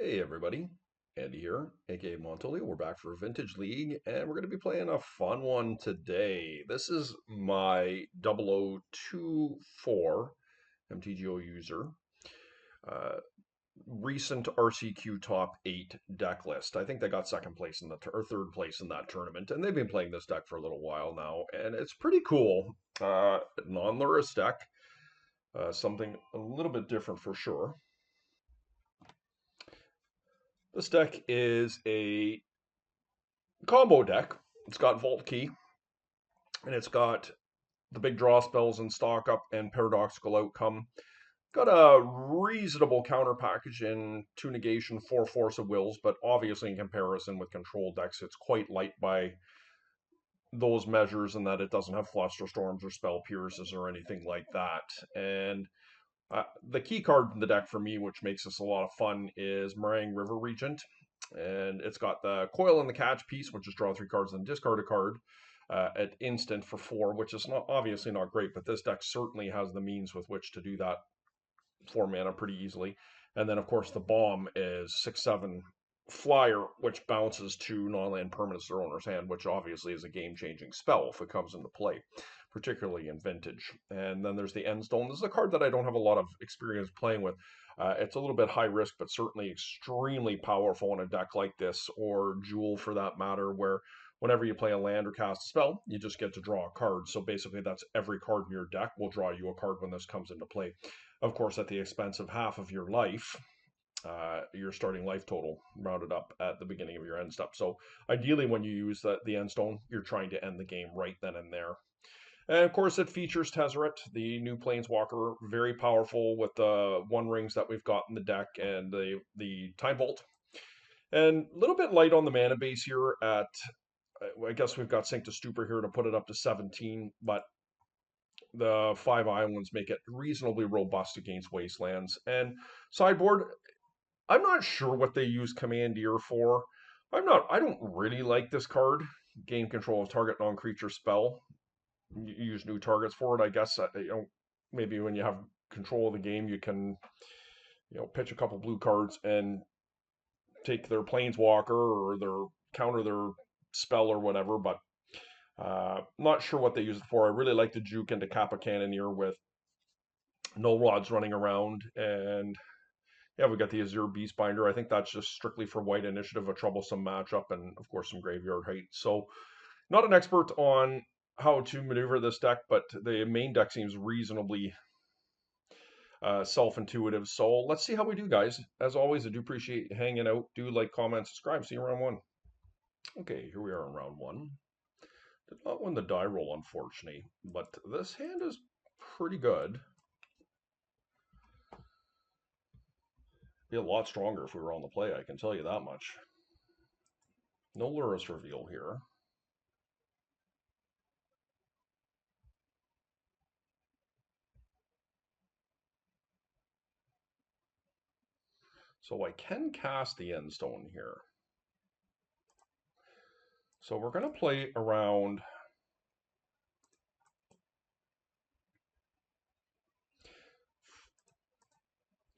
Hey everybody, Andy here, aka Montoli. We're back for a Vintage League, and we're going to be playing a fun one today. This is my 0024 MTGO user, uh, recent RCQ top 8 deck list. I think they got second place in the or third place in that tournament, and they've been playing this deck for a little while now, and it's pretty cool. Non-Lurrus deck, something a little bit different for sure. This deck is a combo deck. It's got Vault Key, and it's got the big draw spells in stock up and paradoxical outcome. Got a reasonable counter package in 2 negation, 4 force of wills, but obviously in comparison with control decks, it's quite light by those measures in that it doesn't have flusterstorms or spell pierces or anything like that. And the key card in the deck for me, which makes this a lot of fun, is Meringue River Regent. And it's got the coil and the catch piece, which is draw 3 cards and discard a card at instant for 4, which is not obviously not great, but this deck certainly has the means with which to do that 4 mana pretty easily. And then, of course, the bomb is 6/7 flyer, which bounces to non-land permanents their owner's hand, which obviously is a game-changing spell if it comes into play, particularly in Vintage. And then there's the Endstone. This is a card that I don't have a lot of experience playing with. It's a little bit high risk, but certainly extremely powerful in a deck like this, or Jewel for that matter, where whenever you play a land or cast a spell, you just get to draw a card. So basically, that's every card in your deck will draw you a card when this comes into play. Of course, at the expense of half of your life, your starting life total rounded up at the beginning of your end step. So ideally, when you use the end stone, you're trying to end the game right then and there. And of course, it features Tezzeret, the new Planeswalker, very powerful with the one rings that we've got in the deck and the Time Bolt. And a little bit light on the mana base here at, I guess we've got Sink to Stupor here to put it up to 17, but the 5 islands make it reasonably robust against wastelands. And sideboard, I'm not sure what they use Commandeer for. I don't really like this card. Gain control of target non-creature spell. You use new targets for it. I guess maybe when you have control of the game, you can pitch a couple blue cards and take their planeswalker or their counter their spell or whatever. But not sure what they use it for. I really like the juke into Kappa Cannoneer with no rods running around, and yeah, we got the Azure Beastbinder. I think that's just strictly for white initiative, a troublesome matchup, and of course some graveyard height. So, not an expert on how to maneuver this deck, but the main deck seems reasonably self-intuitive. So let's see how we do, guys. As always, I do appreciate hanging out. Do like, comment, subscribe. See you round one. Okay, here we are in round one. Did not win the die roll, unfortunately, but this hand is pretty good. Be a lot stronger if we were on the play, I can tell you that much. No Lurrus reveal here. So I can cast the Endstone here. So we're going to play around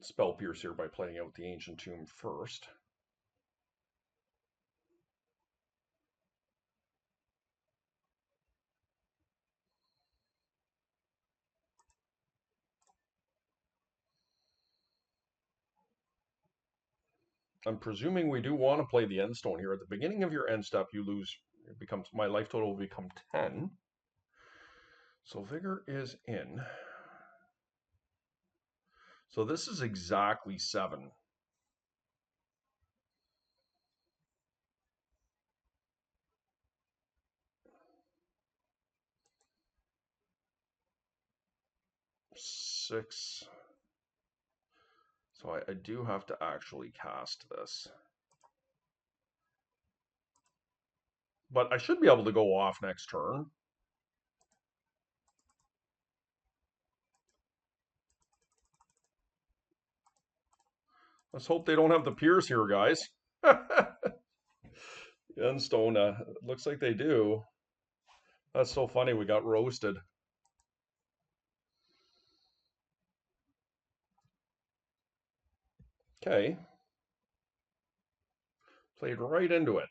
Spell Pierce here by playing out the Ancient Tomb first. I'm presuming we do want to play the Endstone here. At the beginning of your end step, you lose, it becomes, my life total will become 10. So Vigor is in. So this is exactly 7. Six. So I do have to actually cast this. But I should be able to go off next turn. Let's hope they don't have the Pierce here, guys. Endstone, looks like they do. That's so funny, we got roasted. Okay. Played right into it.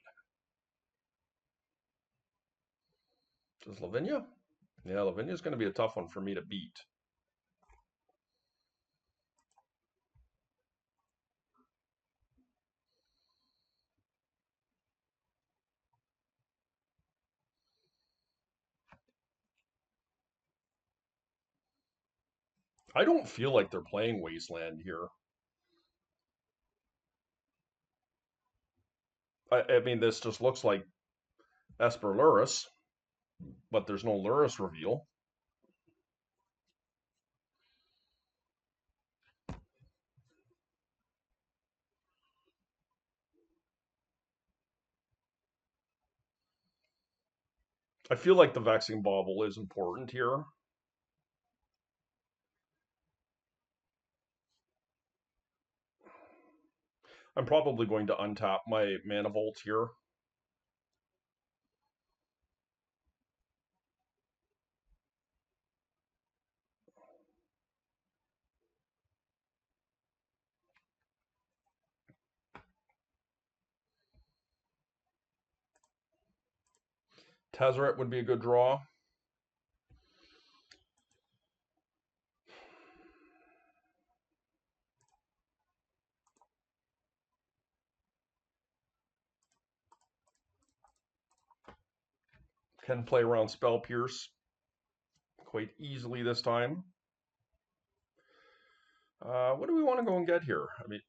Does Lavinia? Yeah, Lavinia's going to be a tough one for me to beat. I don't feel like they're playing Wasteland here. I mean, this just looks like Esper Luris, but there's no Luris reveal. I feel like the Vexing Bauble is important here. I'm probably going to untap my Mana Vault here. Tezzeret would be a good draw. Can play around Spell Pierce quite easily this time. What do we want to go and get here? I mean,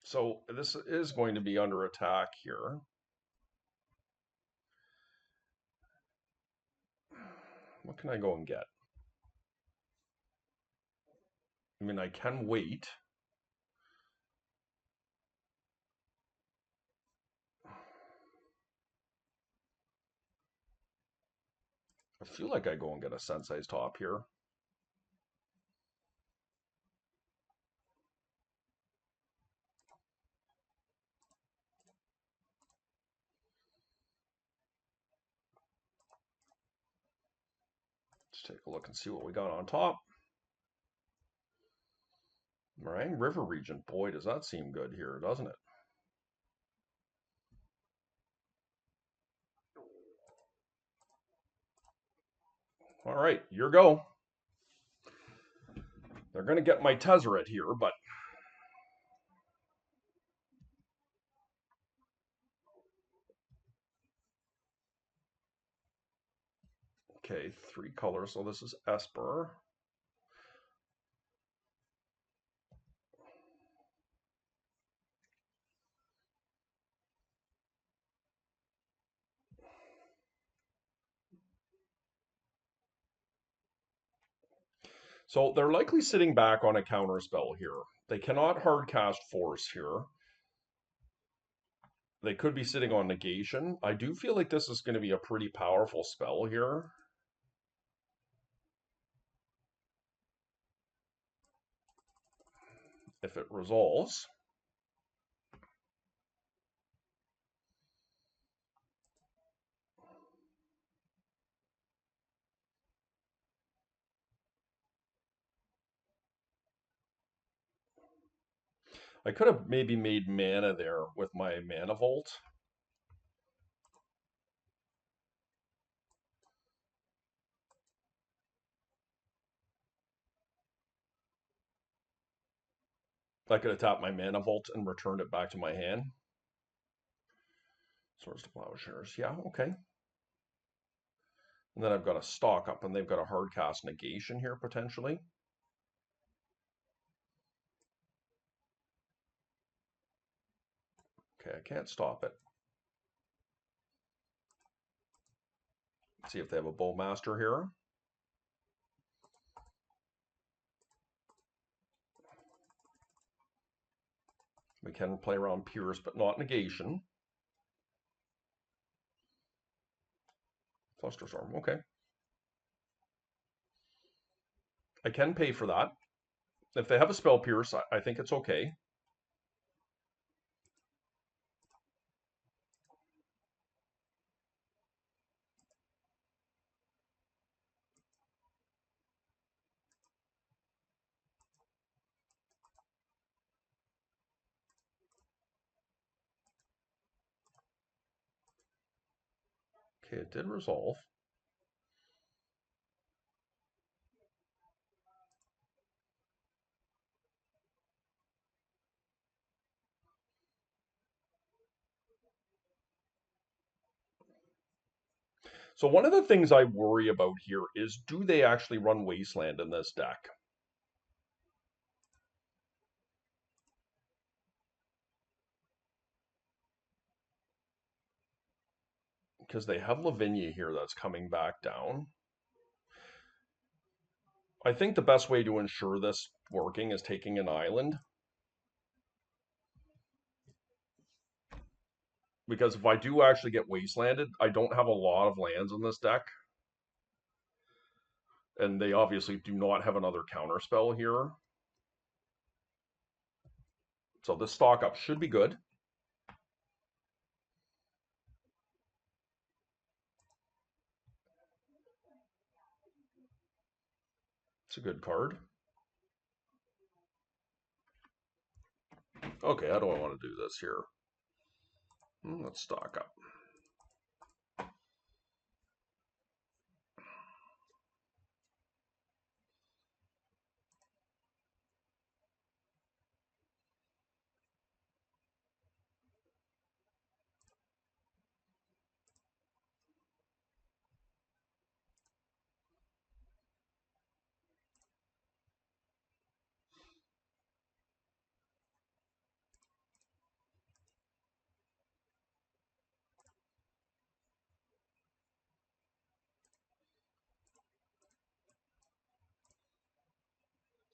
so this is going to be under attack here. What can I go and get? I mean, I can wait. I feel like I go and get a Sensei's Top here. Let's take a look and see what we got on top. Meringue River Regent. Boy, does that seem good here, doesn't it? All right, your go. They're going to get my Tezzeret here, but okay, 3 colors. So this is Esper. So they're likely sitting back on a counter spell here. They cannot hard cast Force here. They could be sitting on negation. I do feel like this is going to be a pretty powerful spell here. If it resolves. I could have maybe made mana there with my Mana Vault. I could have tapped my Mana Vault and returned it back to my hand. Swords to Plowshares. Yeah, okay. And then I've got a stock up, and they've got a hard cast negation here, potentially. Okay, I can't stop it. Let's see if they have a Bowmaster here. We can play around Pierce, but not negation. Flusterstorm, okay. I can pay for that. If they have a Spell Pierce, I think it's okay. Okay, it did resolve. So one of the things I worry about here is, do they actually run Wasteland in this deck? Because they have Lavinia here that's coming back down. I think the best way to ensure this working is taking an island. Because if I do actually get Wastelanded, I don't have a lot of lands in this deck. And they obviously do not have another counterspell here. So this stock up should be good. It's a good card. Okay, how do I want to do this here? Let's stock up.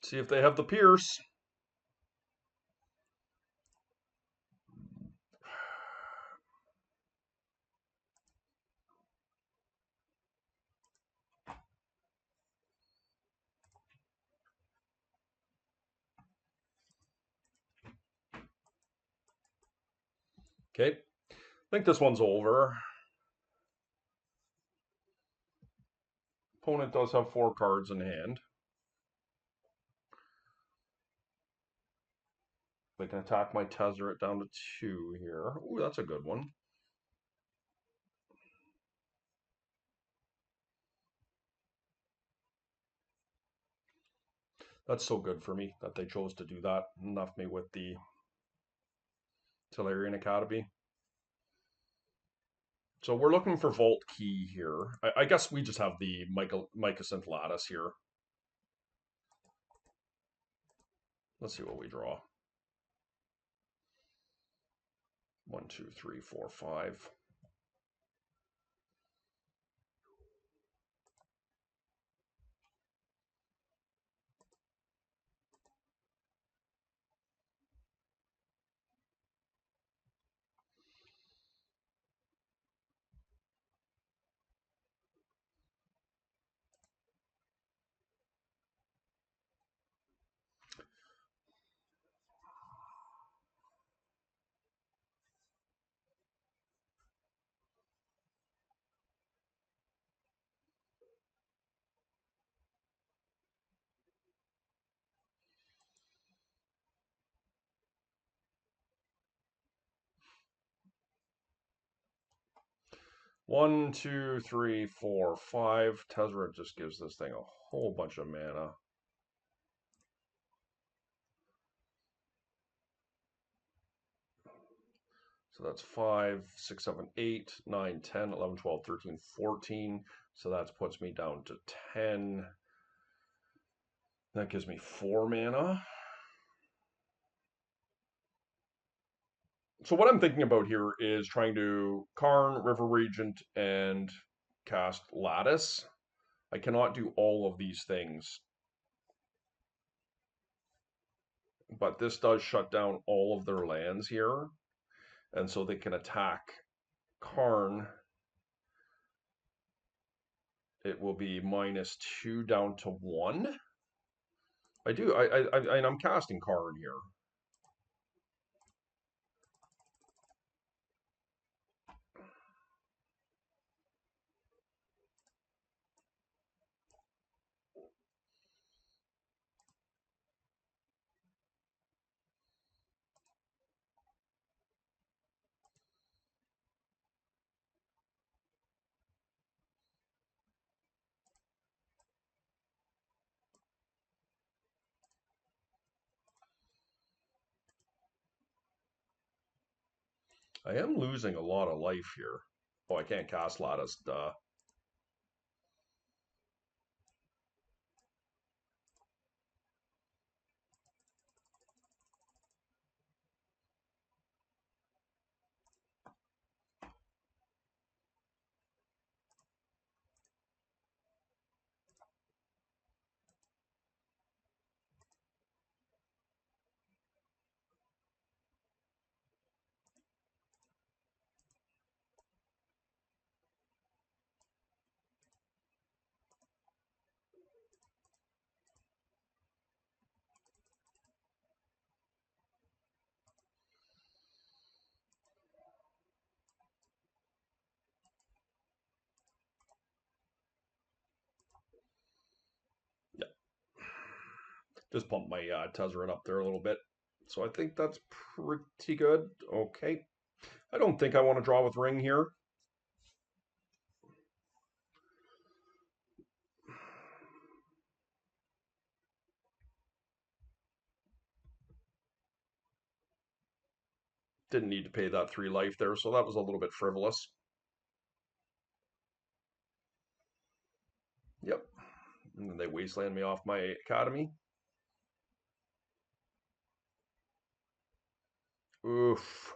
See if they have the Pierce. Okay, I think this one's over. Opponent does have 4 cards in hand. They can attack my Tezzeret down to 2 here. Ooh, that's a good one. That's so good for me that they chose to do that and left me with the Tellurian Academy. So we're looking for Vault Key here. I guess we just have the Mycosynth Lattice here. Let's see what we draw. 1, 2, 3, 4, 5. One, two, three, four, 5. Tezzeret just gives this thing a whole bunch of mana. So that's 5, 6, 7, 8, 9, 10, 11, 12, 13, 14. So that puts me down to 10. That gives me 4 mana. So what I'm thinking about here is trying to Karn, River Regent, and cast Lattice. I cannot do all of these things. But this does shut down all of their lands here. And so they can attack Karn. It will be -2 down to 1. I'm casting Karn here. I am losing a lot of life here. Oh, I can't cast lattice, duh. Yeah, just pump my Tezzeret up there a little bit. So I think that's pretty good. Okay. I don't think I want to draw with ring here. Didn't need to pay that 3 life there, so that was a little bit frivolous. Yep. And then they wasteland me off my academy. Oof.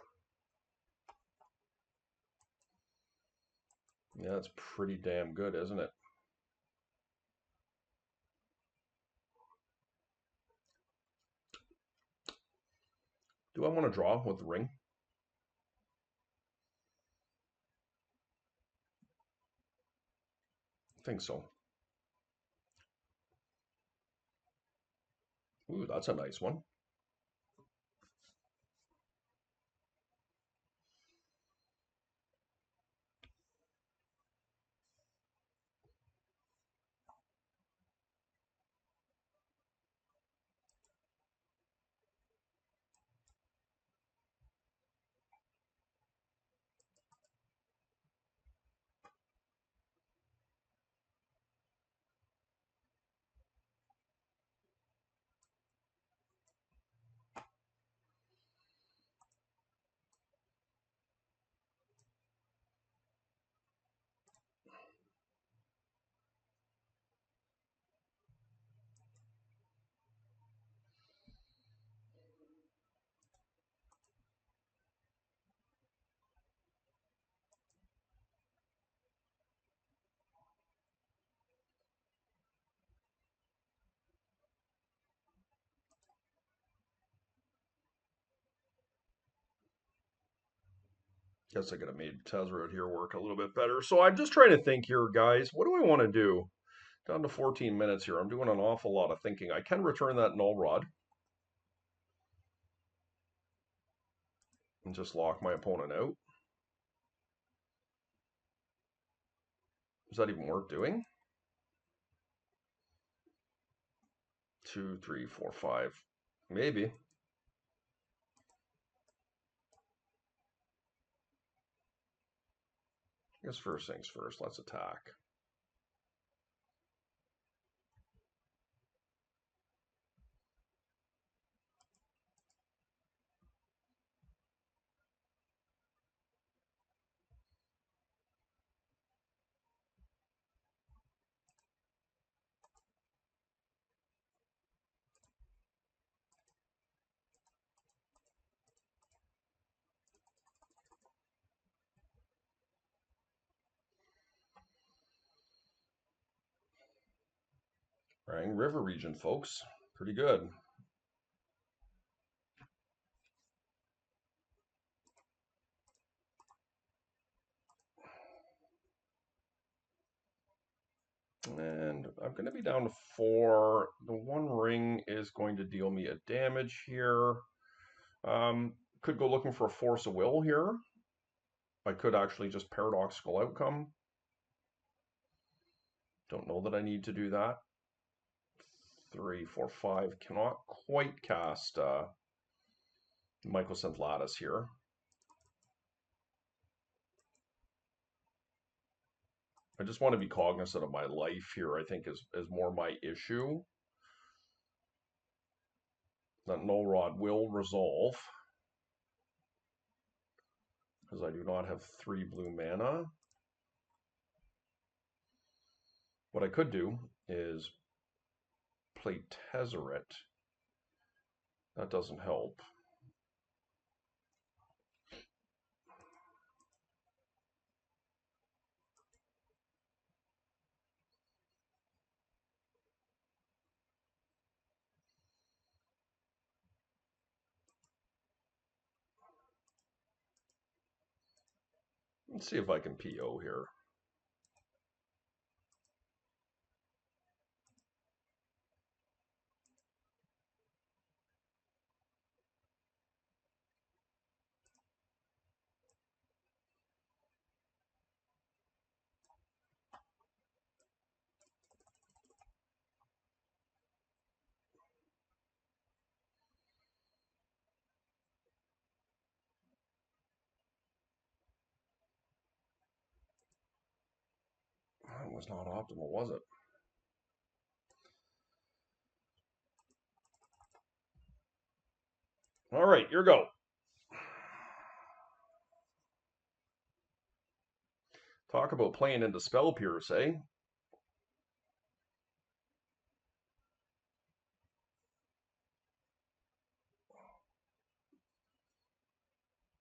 Yeah, that's pretty damn good, isn't it? Do I want to draw with the ring? I think so. Ooh, that's a nice one. Guess I could have made Tezzeret here work a little bit better. So I'm just trying to think here, guys. What do I want to do? Down to 14 minutes here. I'm doing an awful lot of thinking. I can return that null rod and just lock my opponent out. Is that even worth doing? 2, 3, 4, 5. Maybe. I guess first things first. Let's attack. Rang River region, folks. Pretty good. And I'm going to be down to 4. The one ring is going to deal me a damage here. Could go looking for a force of will here. I could actually just paradoxical outcome. Don't know that I need to do that. 3, 4, 5. Cannot quite cast Mycosynth Lattice here. I just want to be cognizant of my life here, I think is more my issue. That null rod will resolve. because I do not have 3 blue mana. What I could do is play Tezzeret. That doesn't help. Let's see if I can PO here. That was not optimal, was it? All right, here we go. Talk about playing into Spell Pierce, eh?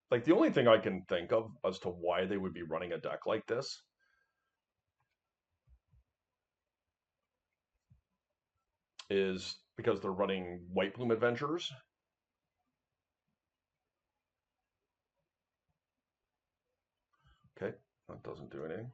Like, the only thing I can think of as to why they would be running a deck like this is because they're running White Bloom Adventures. Okay, that doesn't do anything.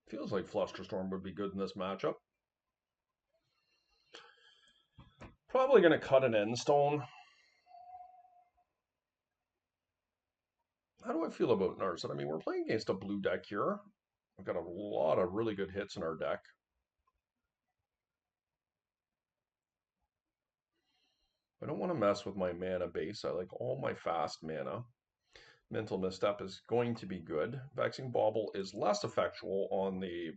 Feels like Flusterstorm would be good in this matchup. Probably going to cut an Endstone. How do I feel about Narset? I mean, we're playing against a blue deck here. We've got a lot of really good hits in our deck. I don't want to mess with my mana base. I like all my fast mana. Mental Misstep is going to be good. Vexing Bauble is less effectual on the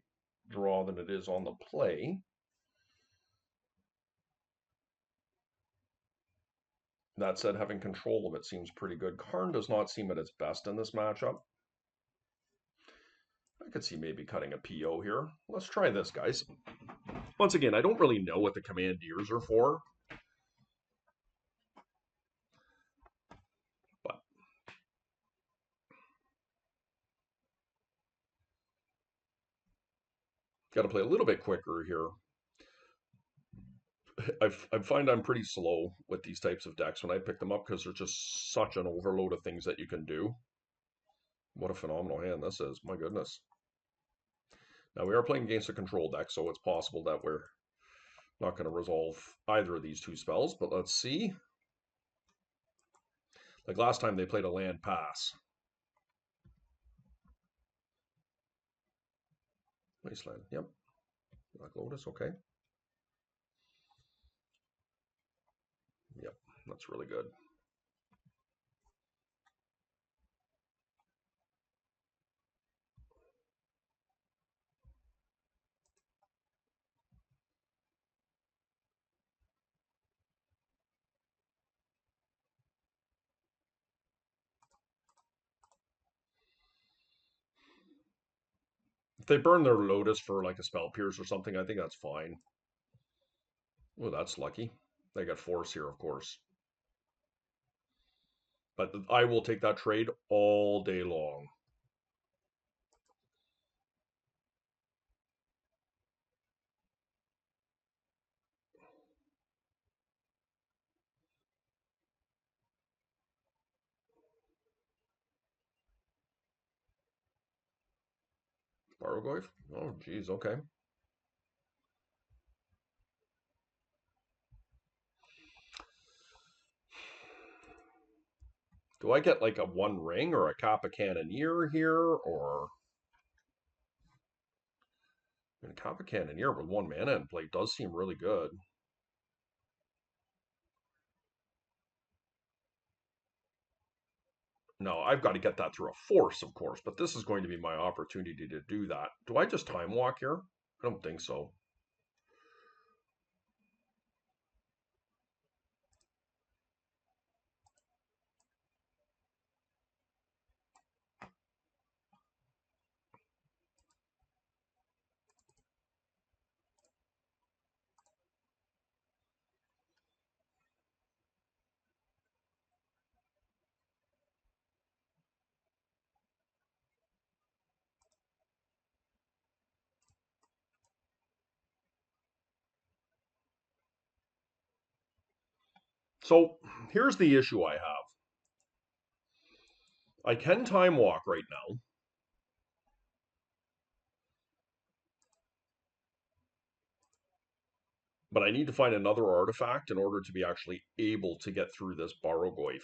draw than it is on the play. That said, having control of it seems pretty good. Karn does not seem at its best in this matchup. I could see maybe cutting a PO here. Let's try this, guys. Once again, I don't really know what the Commandeers are for. But got to play a little bit quicker here. I find I'm pretty slow with these types of decks when I pick them up because there's just such an overload of things that you can do. What a phenomenal hand this is. My goodness. Now, we are playing against a control deck, so it's possible that we're not going to resolve either of these two spells, but let's see. Like last time they played a land pass. Wasteland, yep. Black Lotus, okay. Yep, that's really good. If they burn their Lotus for like a Spell Pierce or something, I think that's fine. Oh, that's lucky. They got Force here, of course. But I will take that trade all day long. Bargoyf? Oh, geez, okay. Do I get like a one ring or a Kappa Cannoneer here, or I mean, a Kappa Cannoneer with 1 mana in play does seem really good. No, I've got to get that through a force, of course, but this is going to be my opportunity to do that. Do I just time walk here? I don't think so. So here's the issue I have. I can time walk right now, but I need to find another artifact in order to be actually able to get through this Bargoyf.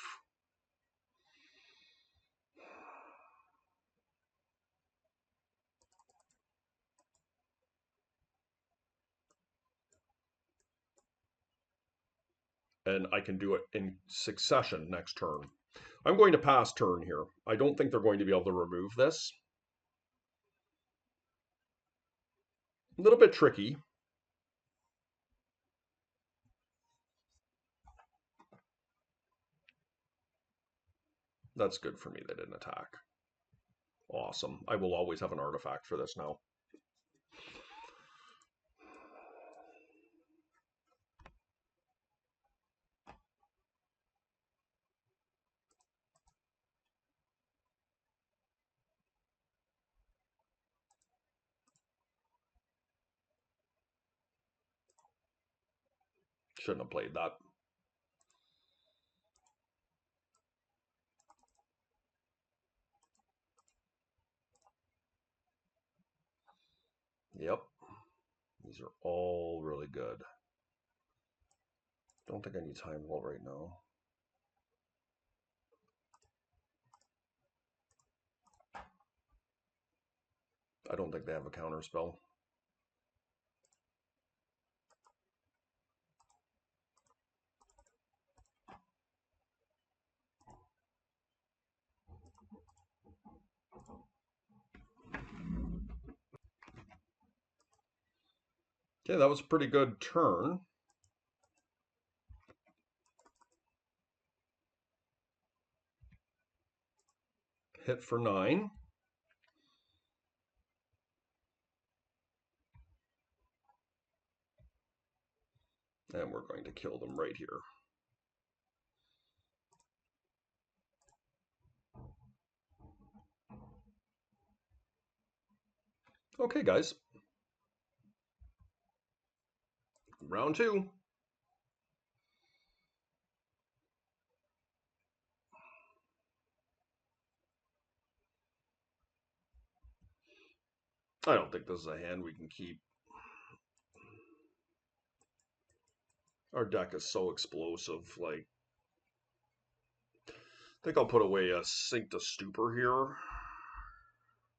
And I can do it in succession next turn. I'm going to pass turn here. I don't think they're going to be able to remove this. A little bit tricky. That's good for me. They didn't attack. Awesome. I will always have an artifact for this now. Shouldn't have played that. Yep. These are all really good. Don't think I need time vault right now. I don't think they have a counter spell. Okay, that was a pretty good turn. Hit for 9. And we're going to kill them right here. Okay, guys. Round 2. I don't think this is a hand we can keep. Our deck is so explosive. Like, I think I'll put away a Sink to Stupor here.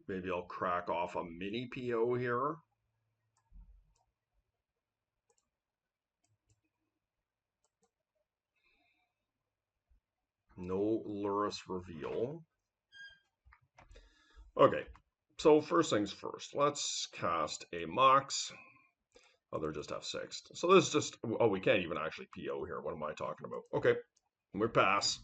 Maybe I'll crack off a mini PO here. No Lurrus Reveal. Okay, so first things first. Let's cast a Mox. Oh, they're just F6. So this is just... Oh, we can't even actually PO here. What am I talking about? Okay, we pass.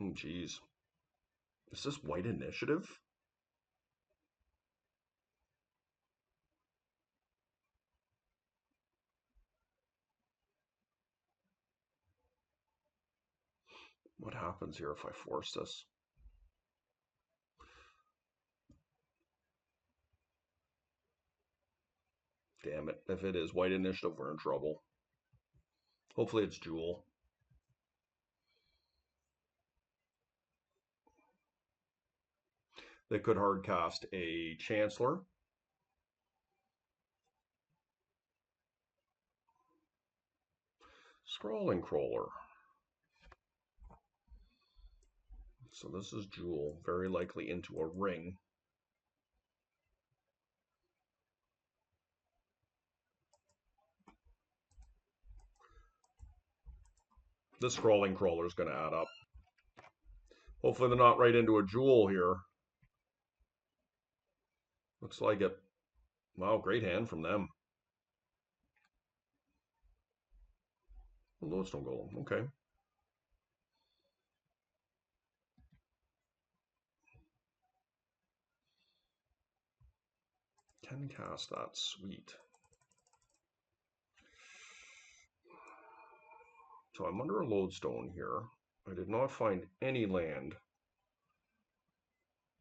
Jeez. Is this white initiative? What happens here if I force this? Damn it. If it is white initiative, we're in trouble. Hopefully it's Jewel. They could hard cast a Chancellor. Scrawling Crawler. So this is Jewel, very likely into a ring. This Scrawling Crawler is going to add up. Hopefully they're not right into a Jewel here. Looks like it. Wow, great hand from them. Lodestone Golem, okay. Can cast that, sweet. So I'm under a Lodestone here. I did not find any land.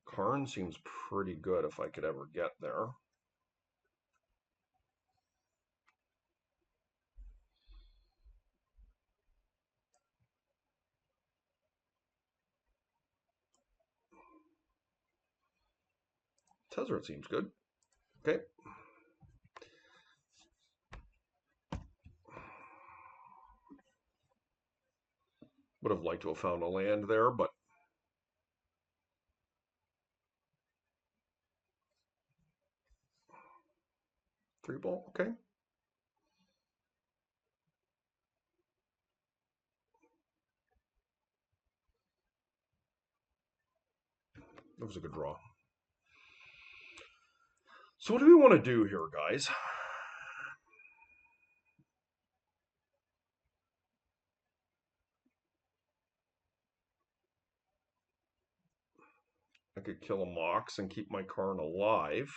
Karn seems pretty good if I could ever get there. Tezzeret seems good. Okay. Would have liked to have found a land there, but three ball, okay. That was a good draw. So what do we want to do here, guys? I could kill a Mox and keep my Karn alive.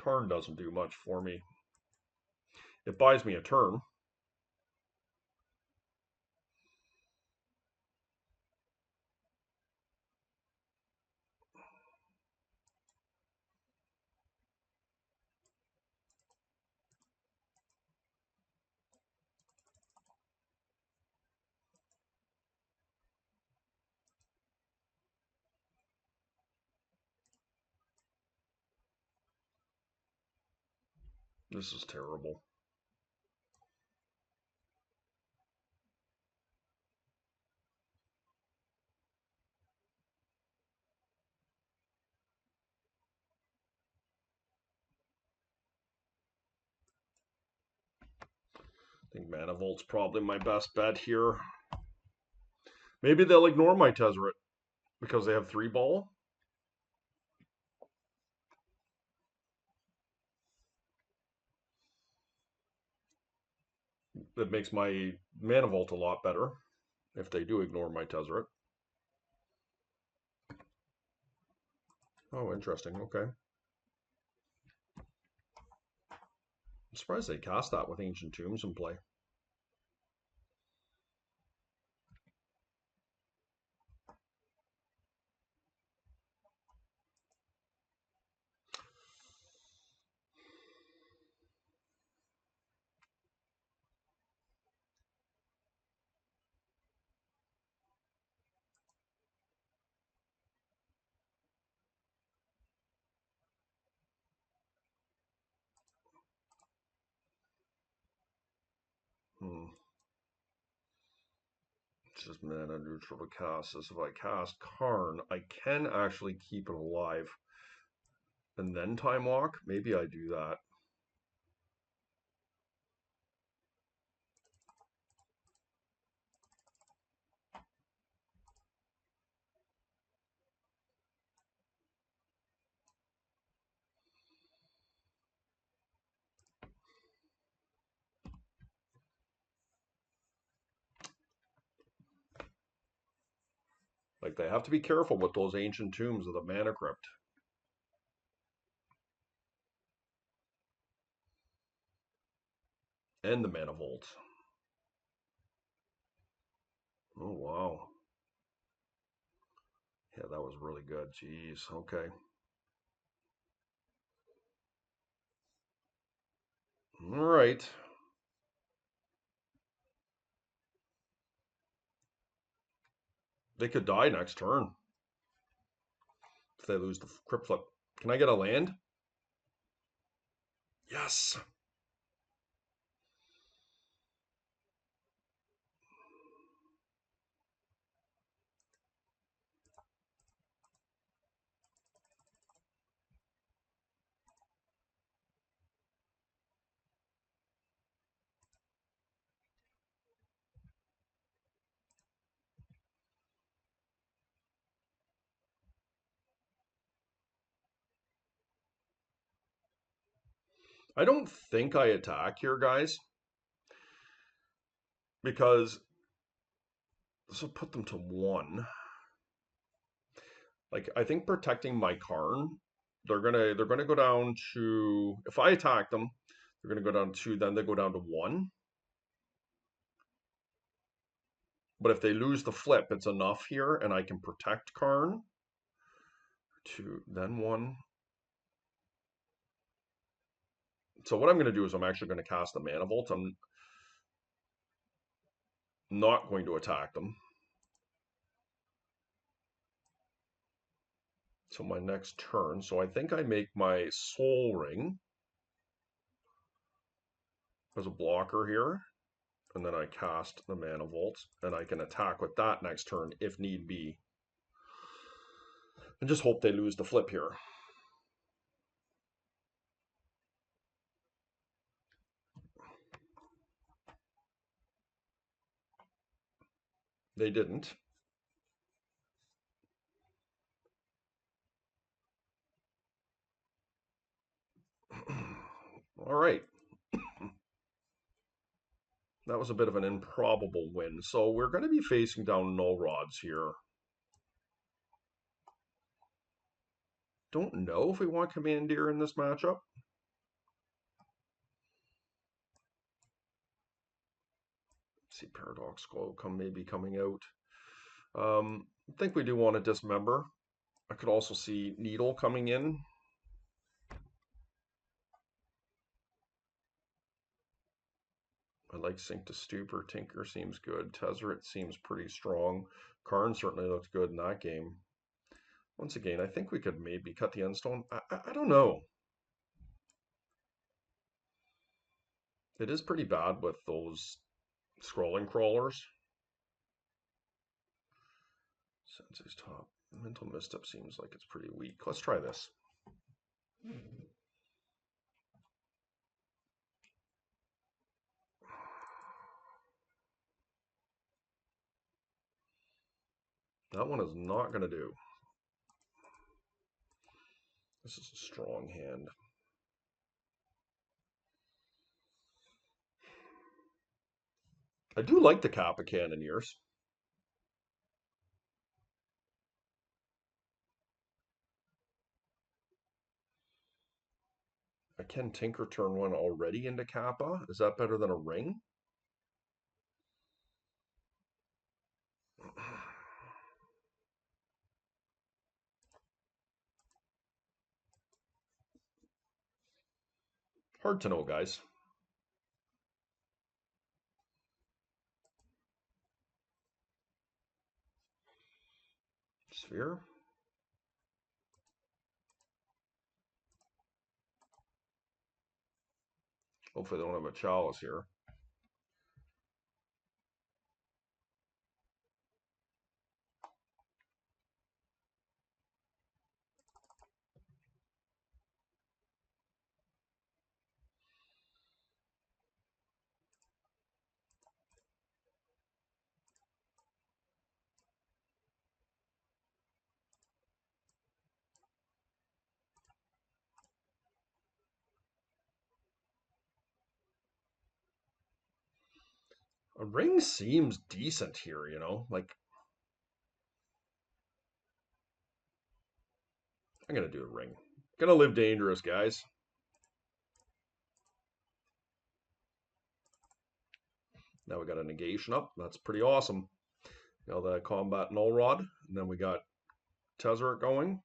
Karn doesn't do much for me. It buys me a turn. This is terrible. I think Mana Volt's probably my best bet here. Maybe they'll ignore my Tezzeret because they have three ball. That makes my Mana Vault a lot better if they do ignore my Tezzeret. Oh, interesting. Okay. I'm surprised they cast that with Ancient Tombs in play. It's just mana neutral to cast this. If I cast Karn, I can actually keep it alive and then Time Walk. Maybe I do that. Like, they have to be careful with those ancient tombs of the Mana Crypt. And the Mana Vault. Oh, wow. Yeah, that was really good. Jeez. Okay. All right. They could die next turn if they lose the Crypt Flip. Can I get a land? Yes. I don't think I attack here, guys, because this will put them to 1. Like, I think protecting my Karn, they're gonna go down to, if I attack them, they're gonna go down to, then they go down to 1. But if they lose the flip, it's enough here, and I can protect Karn. 2, then 1. So what I'm going to do is I'm actually going to cast the Mana Vault. I'm not going to attack them. So my next turn, so I think I make my Soul Ring as a blocker here, and then I cast the Mana Vault, and I can attack with that next turn if need be. And just hope they lose the flip here. They didn't. All right. That was a bit of an improbable win. So we're going to be facing down Null Rods here. Don't know if we want Commandeer in this matchup. Let's see, Paradox Glow maybe coming out. I think we do want to Dismember. I could also see Needle coming in. I like Sink to Stupor. Tinker seems good. Tezzeret seems pretty strong. Karn certainly looked good in that game. Once again, I think we could maybe cut the Endstone. I don't know. It is pretty bad with those scrolling crawlers. Sensei's top. Mental Misstep seems like it's pretty weak. Let's try this. That one is not going to do. This is a strong hand. I do like the Kappa Cannoneers. I can Tinker turn 1 already into Kappa. Is that better than a ring? Hard to know, guys. Sphere. Hopefully they don't have a Chalice here. A ring seems decent here, you know? Like, I'm going to do a ring. Going to live dangerous, guys. Now we got a negation up. That's pretty awesome. Got the combat null rod. And then we got Tezzeret going.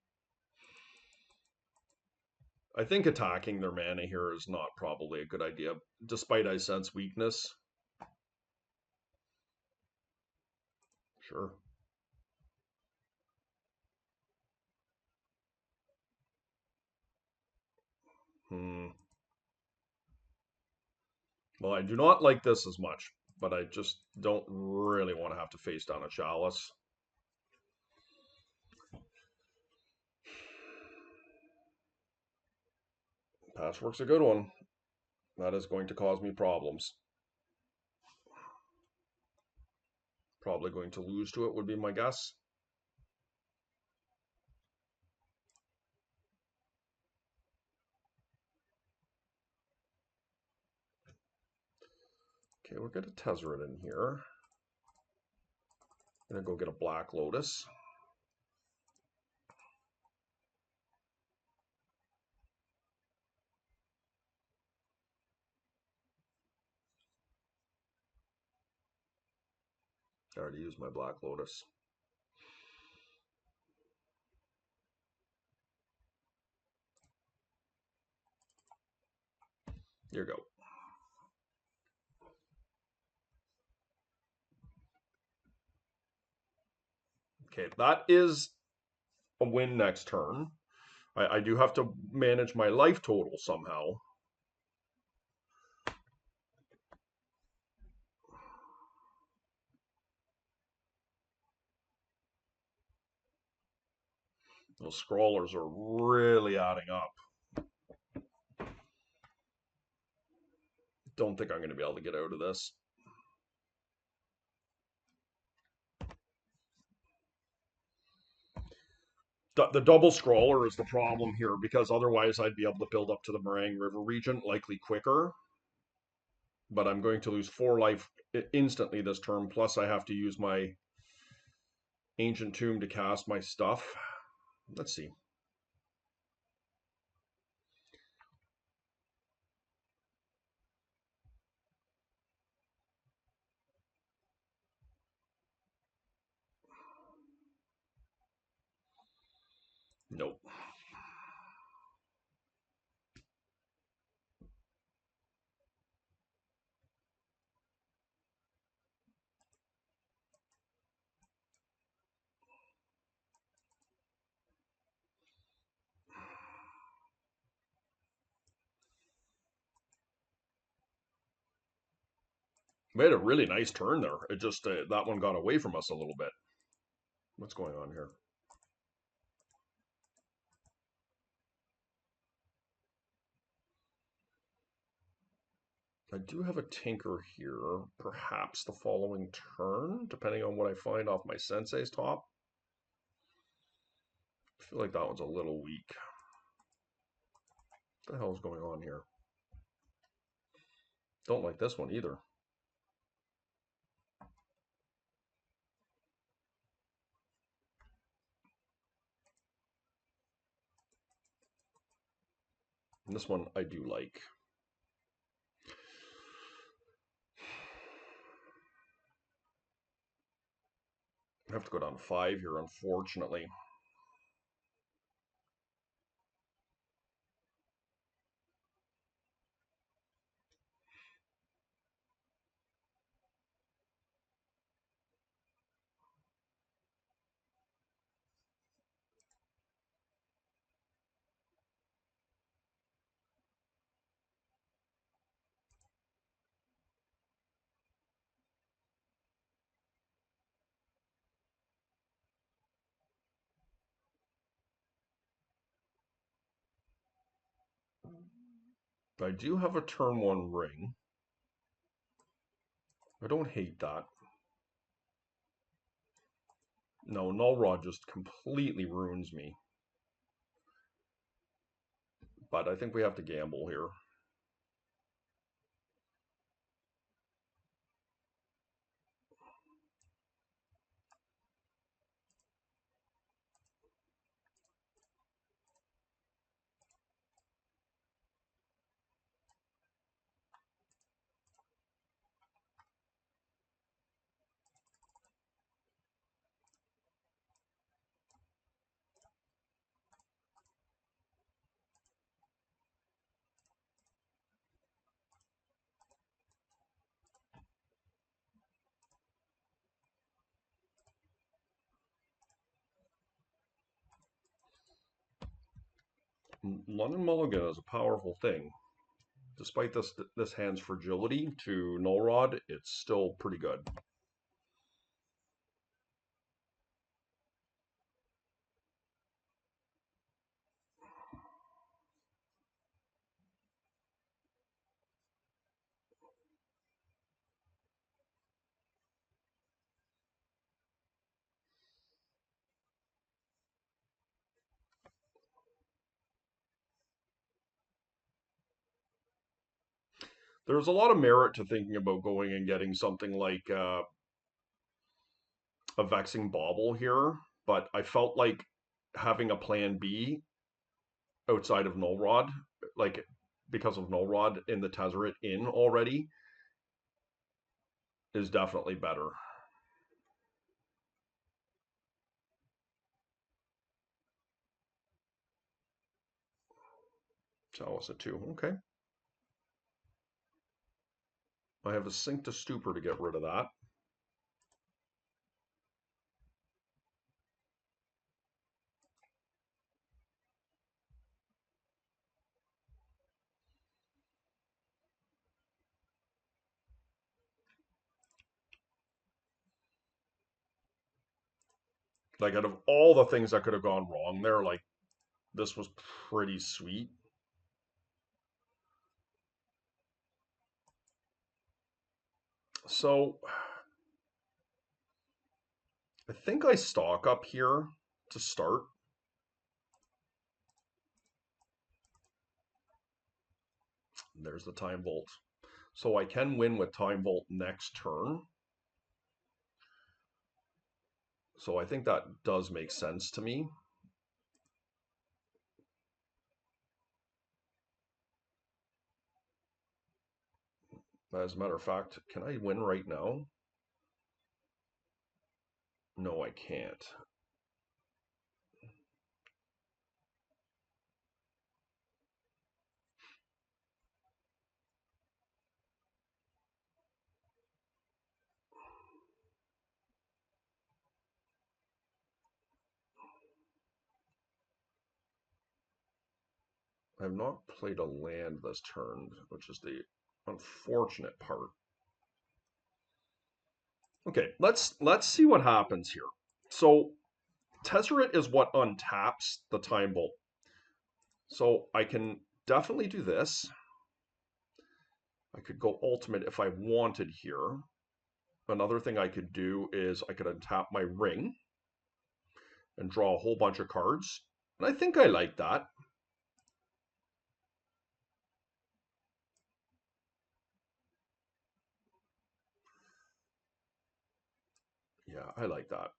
I think attacking their mana here is not probably a good idea, despite I sense weakness. Sure. Well, I do not like this as much, but I just don't really want to have to face down a Chalice. Patchwork's a good one. That is going to cause me problems. Probably going to lose to it would be my guess. Okay, we're going to Tezzeret in here. I'm going to go get a Black Lotus. I already used my Black Lotus. Here you go. Okay, that is a win next turn. I do have to manage my life total somehow. Those scrollers are really adding up. Don't think I'm going to be able to get out of this. The double scroller is the problem here, because otherwise I'd be able to build up to the Meringue River region likely quicker. But I'm going to lose 4 life instantly this turn, plus I have to use my Ancient Tomb to cast my stuff. Let's see. Nope. We had a really nice turn there. It just, that one got away from us a little bit. What's going on here? I do have a Tinker here, perhaps the following turn, depending on what I find off my Sensei's top. I feel like that one's a little weak. What the hell is going on here? Don't like this one either. And this one I do like. I have to go down 5 here, unfortunately. I do have a turn 1 ring. I don't hate that. No, Null Rod just completely ruins me. But I think we have to gamble here. London Mulligan is a powerful thing. Despite this hand's fragility to null rod, it's still pretty good. There's a lot of merit to thinking about going and getting something like a vexing bauble here, but I felt like having a plan B outside of null rod, like because of null rod in the Tezzeret in already, is definitely better. Chalice at 2. Okay. I have a Sink to Stupor to get rid of that. Like out of all the things that could have gone wrong there, like this was pretty sweet. So I think I stock up here to start. There's the Time Vault. So I can win with Time Vault next turn. So I think that does make sense to me. As a matter of fact, can I win right now? No, I can't. I've not played a land this turn, which is the unfortunate part. Okay, let's see what happens here. So Tezzeret is what untaps the Time Bolt. So I can definitely do this. I could go ultimate if I wanted here. Another thing I could do is I could untap my ring and draw a whole bunch of cards. And I think I like that. Yeah, I like that.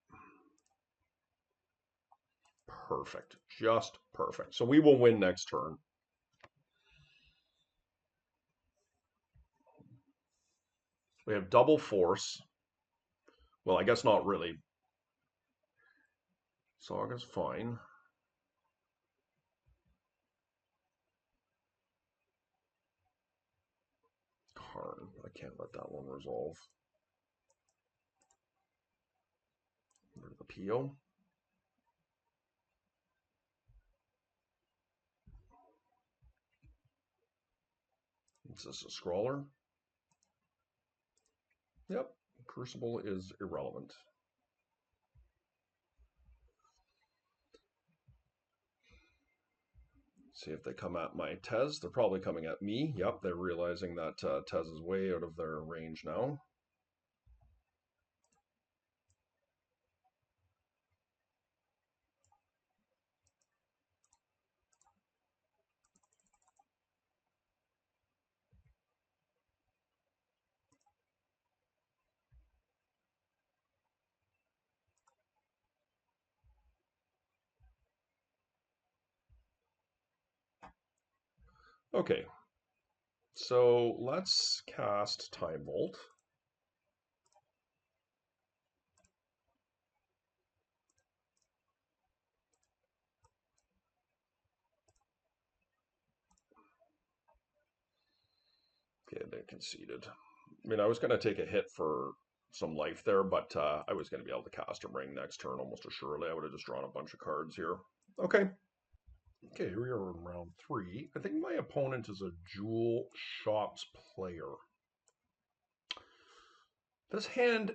Perfect. Just perfect. So we will win next turn. We have double force. Well, I guess not really. Saga's fine. Karn. I can't let that one resolve. The PO. Is this a scrawler? Yep. Crucible is irrelevant. See if they come at my Tez. They're probably coming at me. Yep, they're realizing that Tez is way out of their range now. Okay, so let's cast Time Vault. Okay, they conceded. I mean, I was going to take a hit for some life there, but I was going to be able to cast a ring next turn almost assuredly. I would have just drawn a bunch of cards here. Okay. Okay, here we are in round 3. I think my opponent is a Jewel Shops player. This hand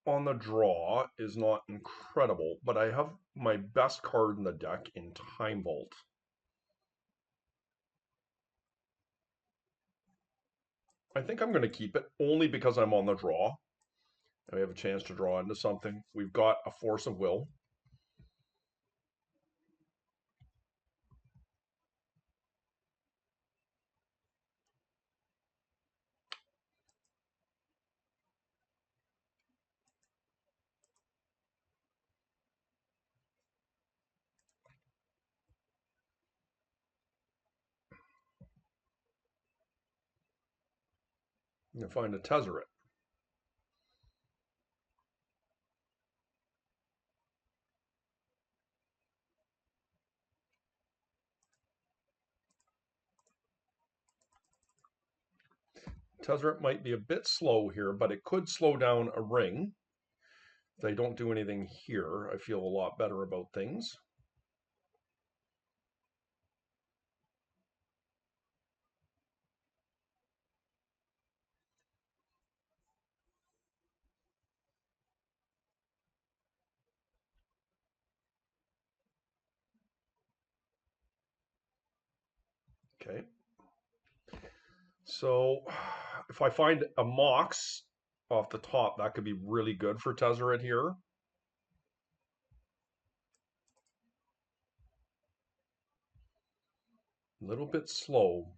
on the draw is not incredible, but I have my best card in the deck in Time Vault. I think I'm going to keep it only because I'm on the draw. I have a chance to draw into something. We've got a Force of Will. I'm going to find a Tezzeret. Tezzeret might be a bit slow here, but it could slow down a ring. If they don't do anything here, I feel a lot better about things. Okay. So if I find a Mox off the top, that could be really good for Tezzeret here. A little bit slow.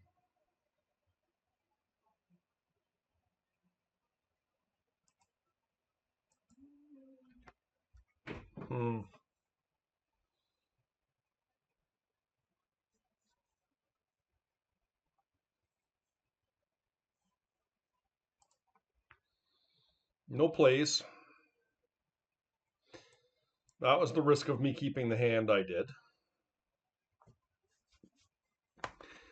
Hmm. No plays. That was the risk of me keeping the hand I did.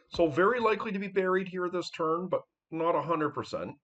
So very likely to be buried here this turn, but not 100%.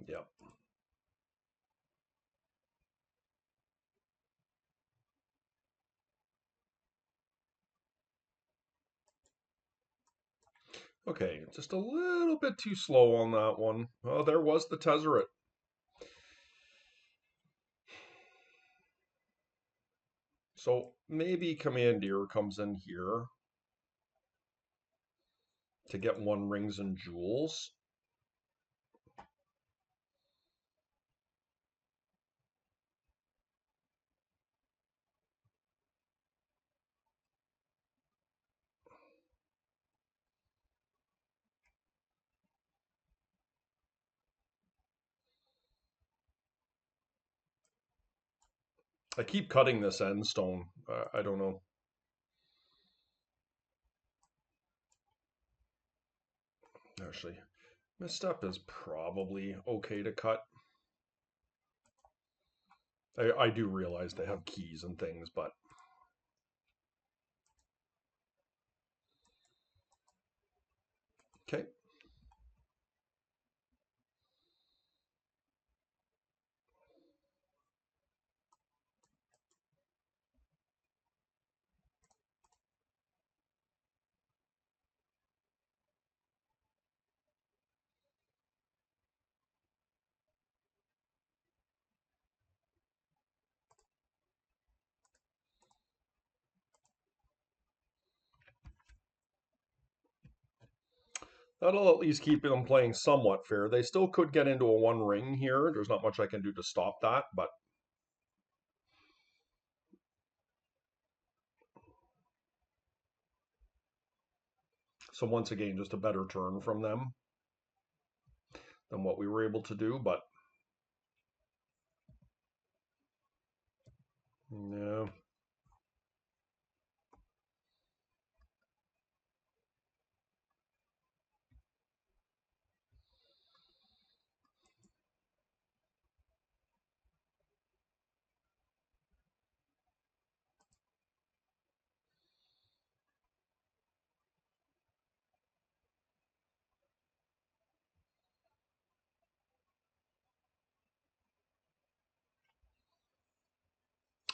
Yep. Okay, just a little bit too slow on that one. Oh, there was the Tezzeret. So maybe Commandeer comes in here to get 1 rings and jewels. I keep cutting this end stone. I don't know. Actually, misstep is probably okay to cut. I do realize they have keys and things, but okay. That'll at least keep them playing somewhat fair. They still could get into a 1 ring here. There's not much I can do to stop that, but So once again, just a better turn from them than what we were able to do, but no.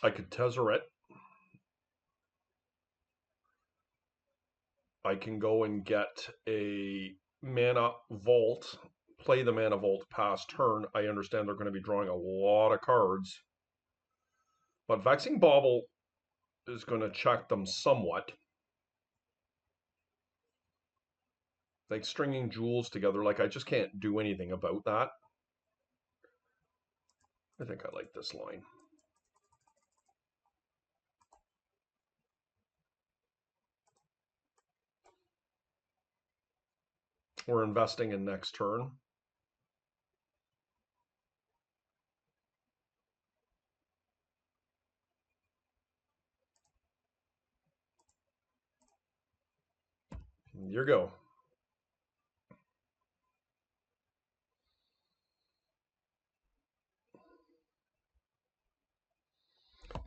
I could Tezzeret. I can go and get a mana vault, play the mana vault past turn. I understand they're going to be drawing a lot of cards. But Vexing Bauble is going to check them somewhat. Like stringing jewels together, like I just can't do anything about that. I think I like this line. We're investing in next turn. Here you go.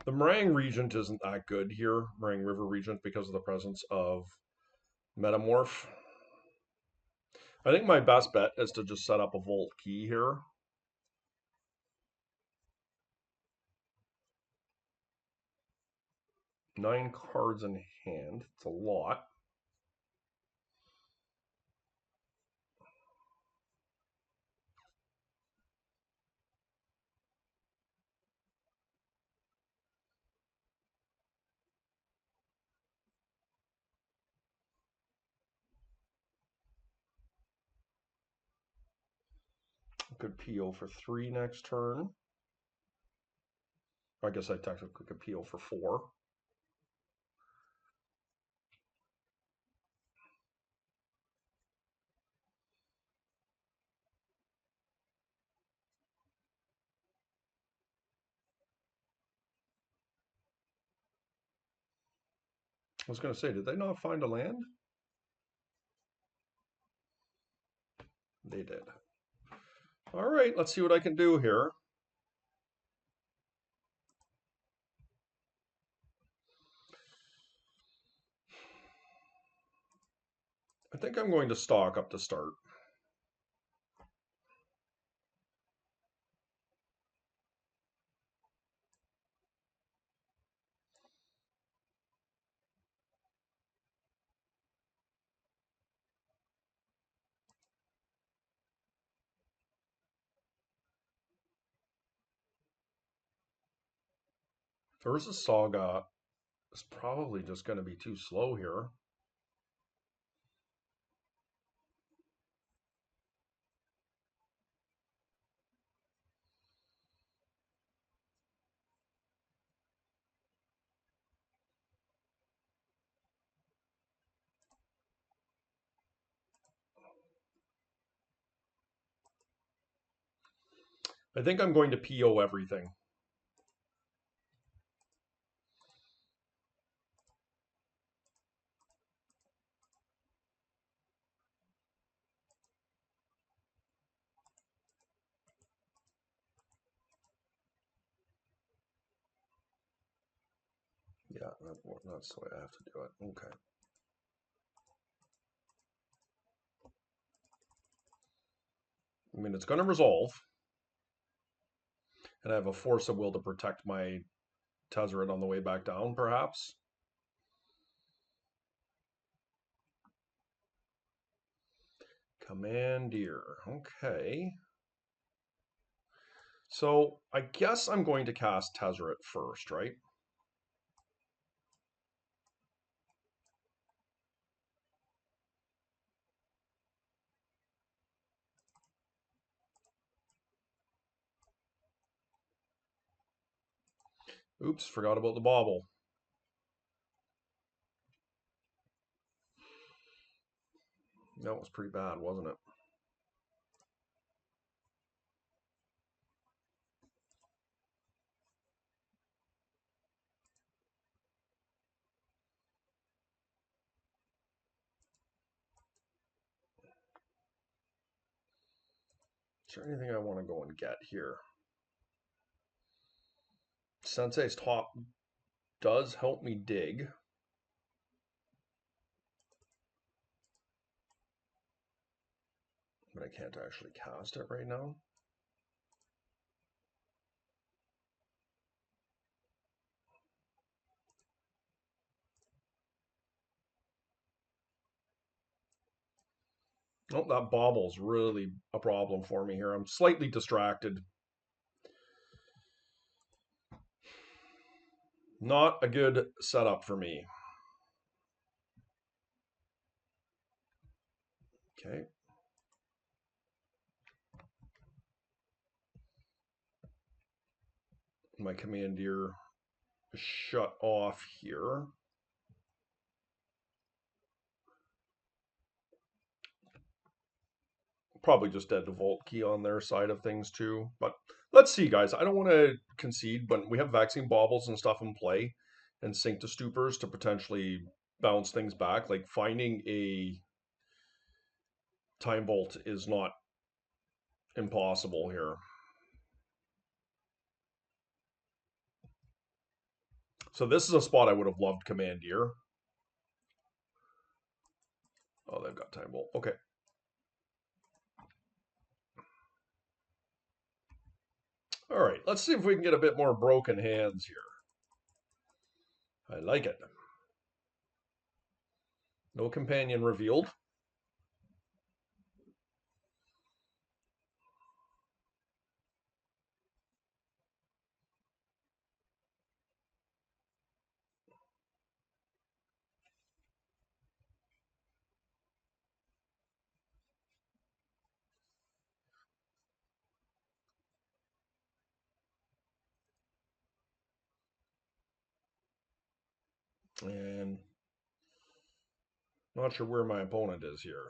The Meringue Regent isn't that good here, Meringue River Regent, because of the presence of Metamorph. I think my best bet is to just set up a Vault Key here. Nine cards in hand. It's a lot. Could PO for 3 next turn. I guess I technically could PO for 4. I was going to say, did they not find a land? They did. All right, let's see what I can do here. I think I'm going to stock up to start. Urza Saga is probably just going to be too slow here. I think I'm going to PO everything. Yeah, that's the way I have to do it. Okay. I mean, it's going to resolve. And I have a Force of Will to protect my Tezzeret on the way back down, perhaps. Commandeer. Okay. So I guess I'm going to cast Tezzeret first, right? Oops, forgot about the bauble. That was pretty bad, wasn't it? Is there anything I want to go and get here? Sensei's top does help me dig. But I can't actually cast it right now. Oh, that bobble's really a problem for me here. I'm slightly distracted. Not a good setup for me. Okay. My commandeer is shut off here. Probably just dead to Vault Key on their side of things too. But let's see, guys. I don't want to concede, but we have Vaccine Baubles and stuff in play and Sync to Stupors to potentially bounce things back. Like finding a Time Vault is not impossible here. So this is a spot I would have loved Commandeer. Oh, they've got Time Vault. Okay. All right, let's see if we can get a bit more broken hands here. I like it. No companion revealed. And not sure where my opponent is here.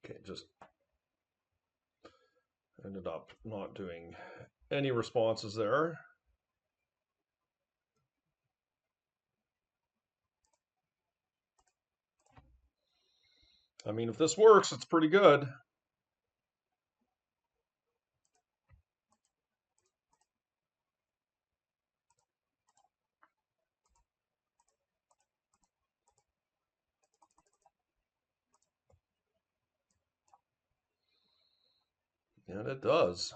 Okay, just ended up not doing any responses there. I mean, if this works, it's pretty good. And it does.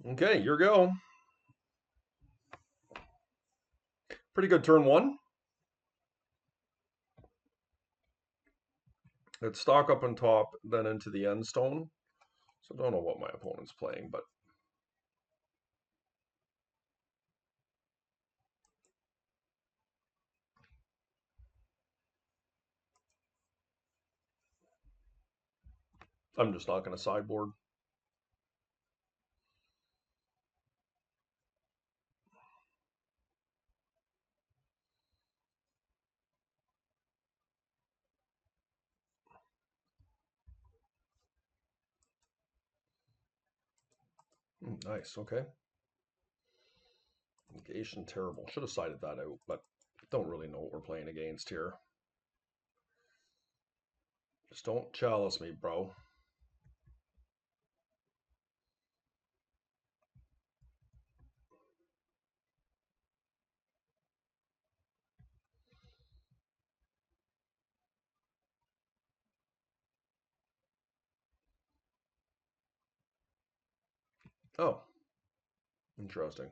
Okay, your go. Pretty good turn one. It's stock up on top, then into the end stone. So I don't know what my opponent's playing, but I'm just not going to sideboard. Nice, okay. Negation terrible. Should have sided that out, but don't really know what we're playing against here. Just don't chalice me, bro. Oh, interesting.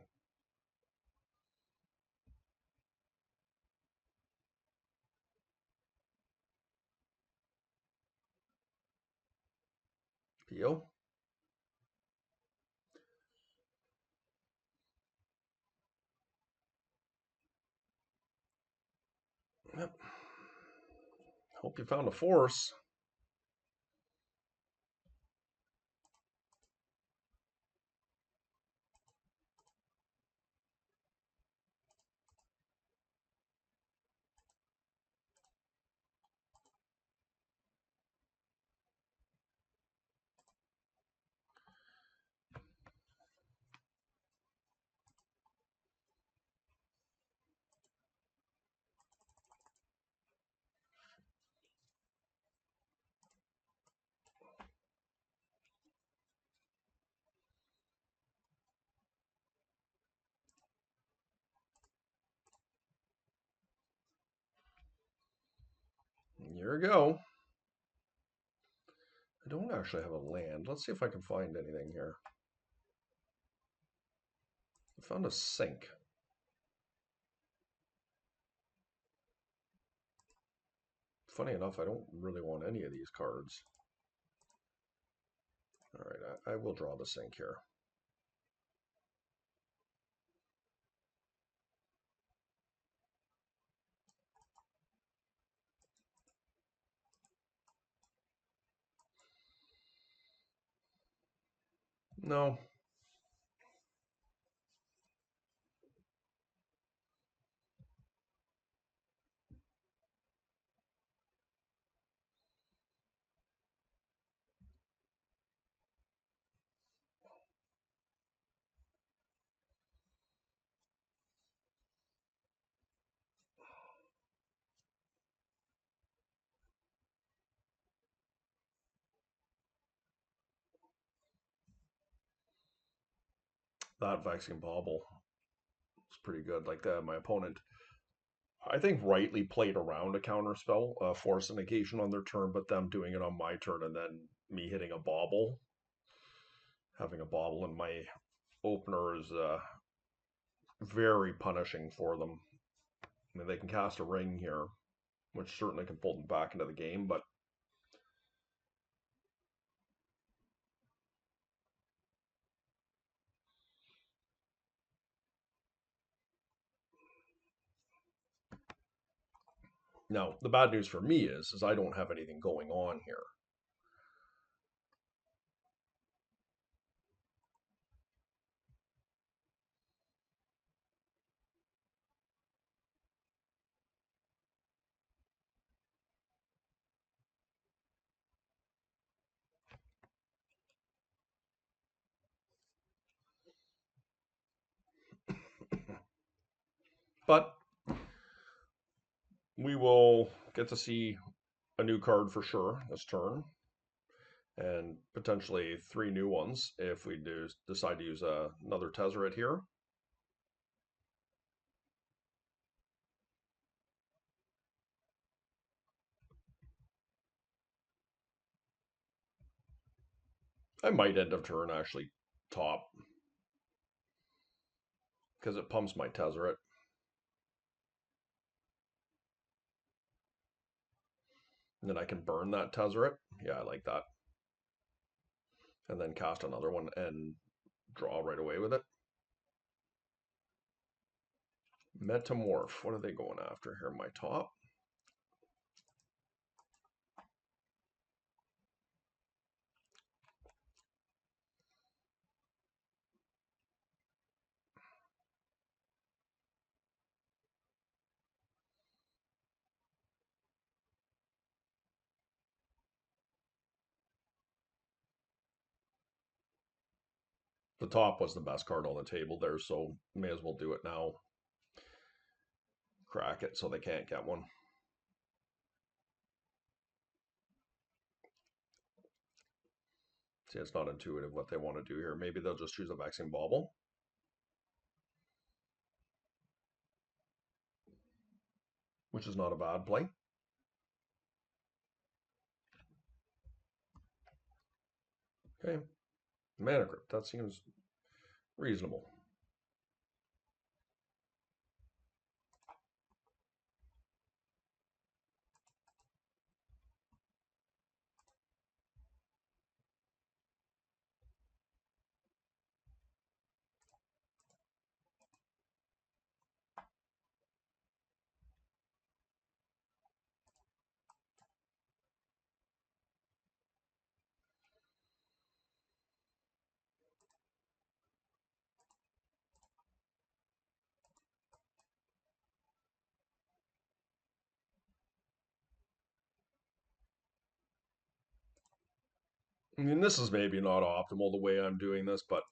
Pio? Yep. Hope you found a force. Here we go. I don't actually have a land. Let's see if I can find anything here. I found a sink. Funny enough, I don't really want any of these cards. All right, I will draw the sink here. No. That Vexing Bauble is pretty good. Like my opponent, I think rightly played around a counterspell, force a negation on their turn, but them doing it on my turn and then me hitting a bauble. Having a bauble in my opener is very punishing for them. I mean, they can cast a ring here, which certainly can pull them back into the game, but now the bad news for me is I don't have anything going on here. But we will get to see a new card for sure this turn, and potentially three new ones if we do decide to use another Tezzeret here. I might end of turn actually top because it pumps my Tezzeret. And then I can burn that Tezzeret. Yeah, I like that. And then cast another one and draw right away with it. Metamorph. What are they going after here? My top. The top was the best card on the table there, so may as well do it now. Crack it so they can't get one. See, it's not intuitive what they want to do here. Maybe they'll just choose a Vexing Bauble. Which is not a bad play. Okay. Mana Crypt. That seems reasonable. I mean, this is maybe not optimal the way I'm doing this, but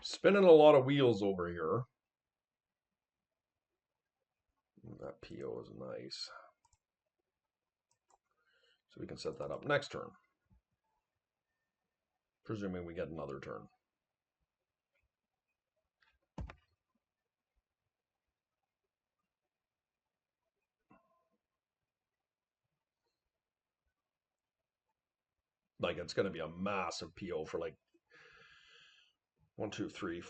spinning a lot of wheels over here. That PO is nice. So we can set that up next turn. Presuming we get another turn. Like, it's going to be a massive PO for like 1, 2, 3,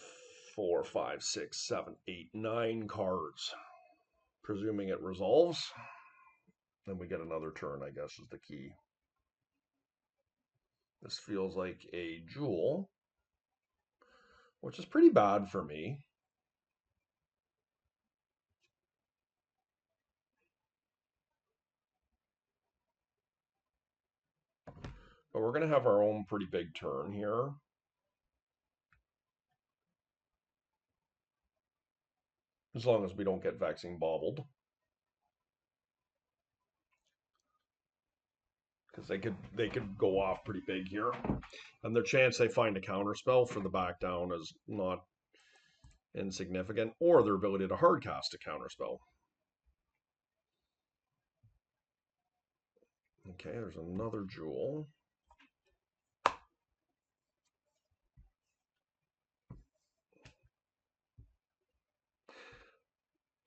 4, 5, 6, 7, 8, 9 cards. Presuming it resolves, then we get another turn, I guess, is the key. This feels like a jewel, which is pretty bad for me. But we're going to have our own pretty big turn here. As long as we don't get Vexing Baubled. Because they could go off pretty big here. And their chance they find a counterspell for the back down is not insignificant, or their ability to hardcast a counterspell. Okay, there's another jewel.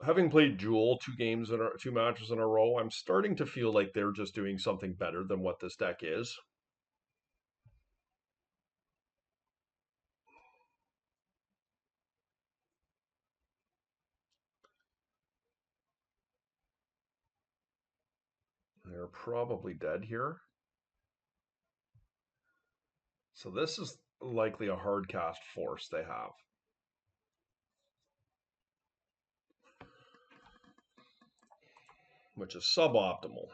Having played Jewel 2 matches in a row, I'm starting to feel like they're just doing something better than what this deck is. They're probably dead here. So this is likely a hard cast force they have. Which is suboptimal.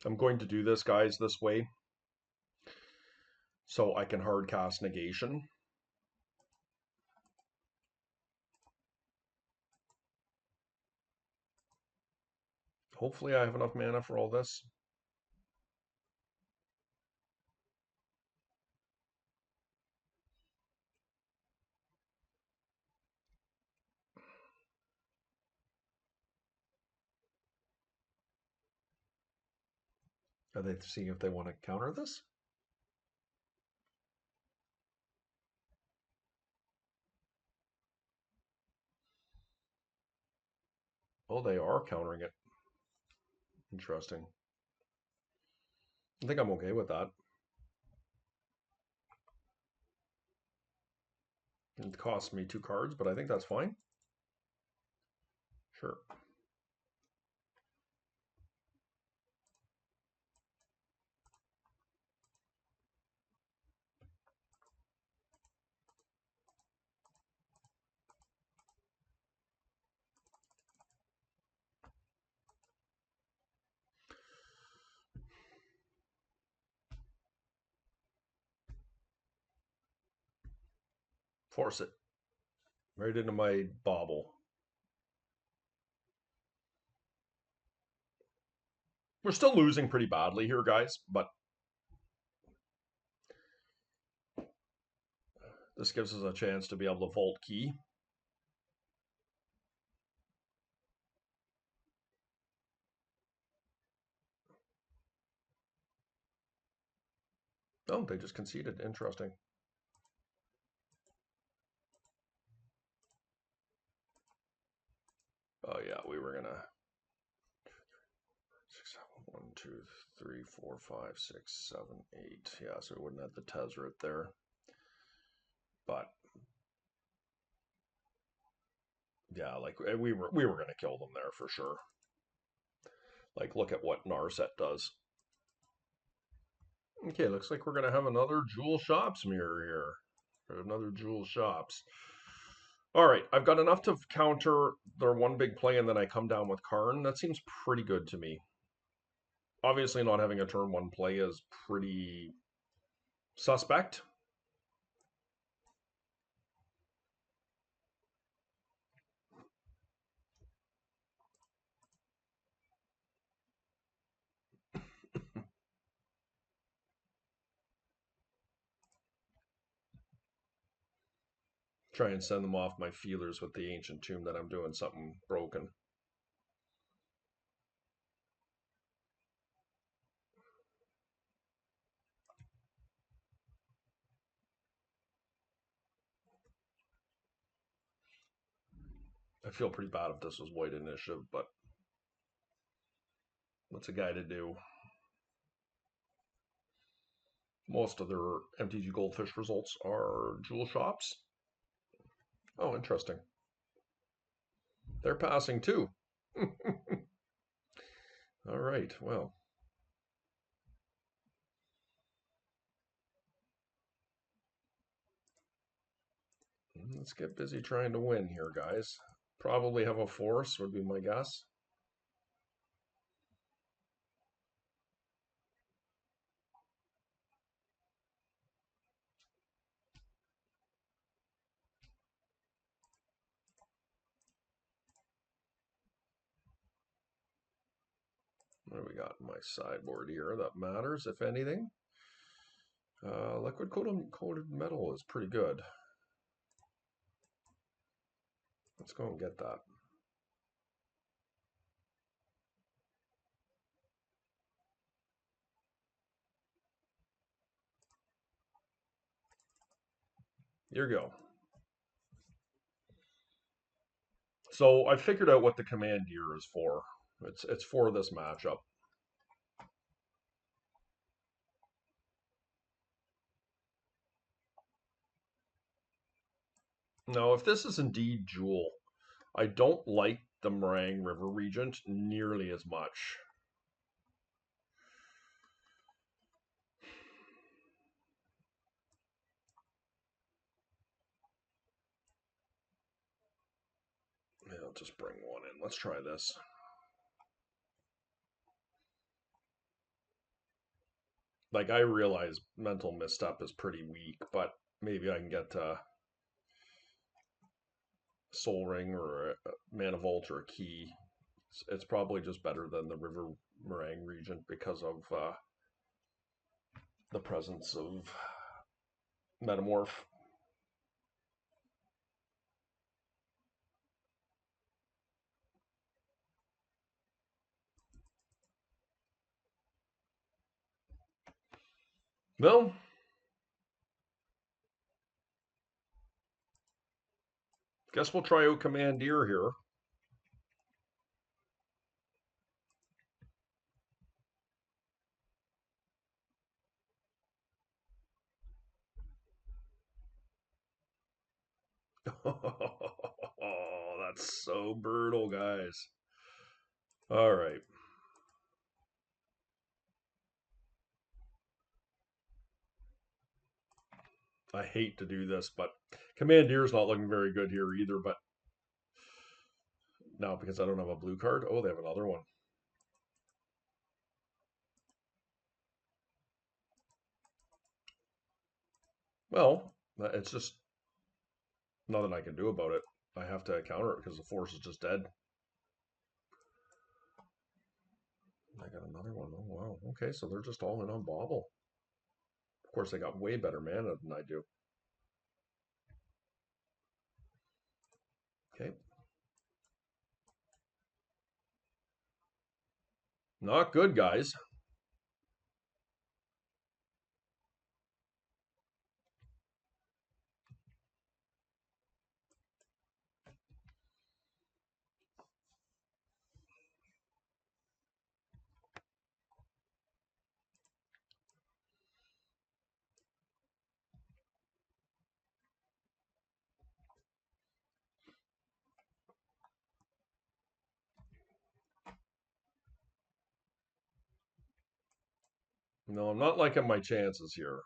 I'm going to do this, guys, this way. So I can hard cast negation. Hopefully I have enough mana for all this. Are they seeing if they want to counter this? Oh, they are countering it. Interesting. I think I'm okay with that. It costs me 2 cards, but I think that's fine. Sure. Force it. Right into my bauble. We're still losing pretty badly here, guys, but this gives us a chance to be able to vault key. Oh, they just conceded. Interesting. Oh yeah, we were gonna 1, 2, 3, 4, 5, 6, 7, 8. Yeah, so we wouldn't have the Tezzeret there. But yeah, like we were gonna kill them there for sure. Like look at what Narset does. Okay, looks like we're gonna have another Jewel Shops mirror here. Another Jewel Shops. All right, I've got enough to counter their one big play, and then I come down with Karn. That seems pretty good to me. Obviously, not having a turn 1 play is pretty suspect. Try and send them off my feelers with the Ancient Tomb that I'm doing something broken. I feel pretty bad if this was white initiative, but what's a guy to do? Most of their MTG Goldfish results are Jewel Shops. Oh, interesting. They're passing too. All right, well. Let's get busy trying to win here, guys. Probably have a force, would be my guess. What do we got in my sideboard here that matters, if anything? Liquid coated metal is pretty good. Let's go and get that. Here you go. So I figured out what the command gear is for. It's for this matchup. Now, if this is indeed Jewel, I don't like the Meringue River Regent nearly as much. Yeah, I'll just bring one in. Let's try this. Like, I realize Mental Misstep is pretty weak, but maybe I can get Soul Ring or a Mana Vault or a Key. It's probably just better than the River Meringue Regent because of the presence of Metamorph. Well, guess we'll try out Commandeer here. Oh, that's so brutal, guys. All right. I hate to do this, but Commandeer's not looking very good here either. But now because I don't have a blue card, oh, they have another one. Well, it's just nothing I can do about it. I have to counter it because the force is just dead. I got another one. Oh, wow. Okay, so they're just all in on Bobble. Of course, they got way better mana than I do. Okay. Not good, guys. No, I'm not liking my chances here.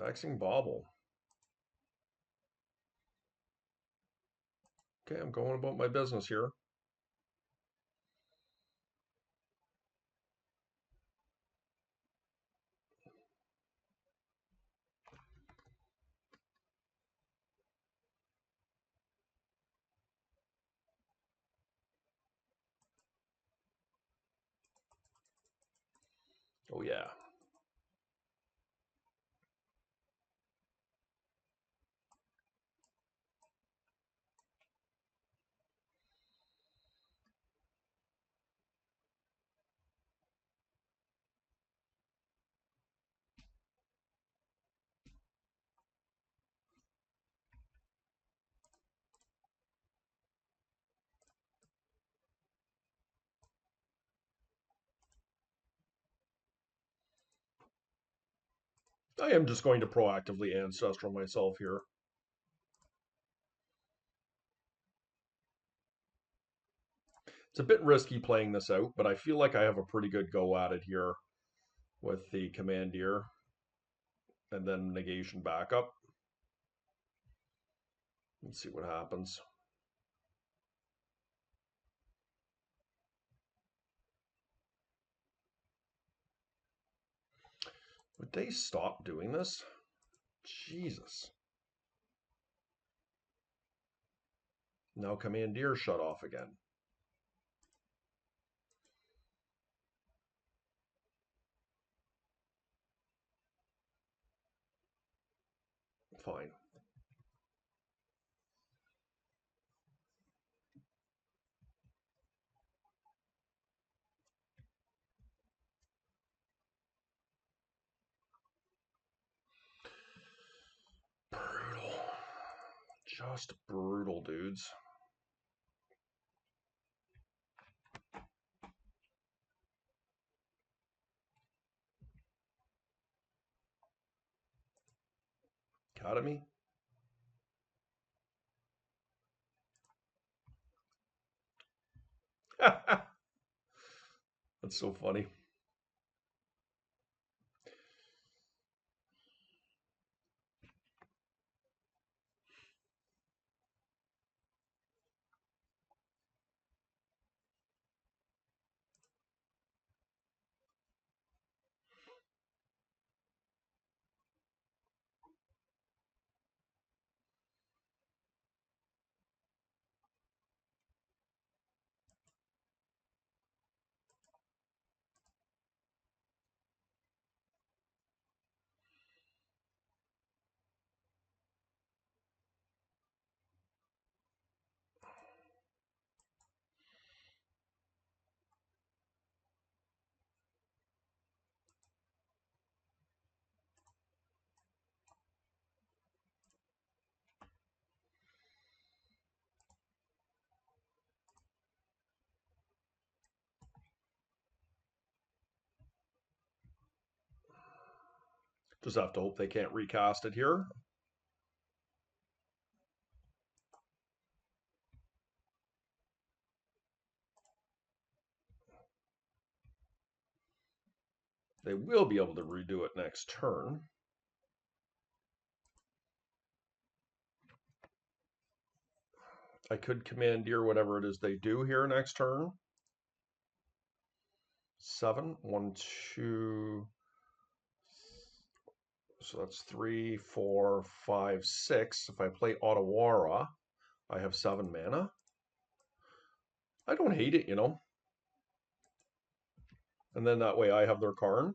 Faxing Bobble. Okay, I'm going about my business here. Oh, yeah. I am just going to proactively Ancestral myself here. It's a bit risky playing this out, but I feel like I have a pretty good go at it here with the Commandeer and then negation backup. Let's see what happens. Would they stop doing this? Jesus. Now Commandeer shut off again. Fine. Brutal. Just brutal, dudes. Academy? That's so funny. Just have to hope they can't recast it here. They will be able to redo it next turn. I could commandeer whatever it is they do here next turn. 7, 1, 2. So that's 3, 4, 5, 6. If I play Otawara, I have 7 mana. I don't hate it, you know. And then that way I have their Karn.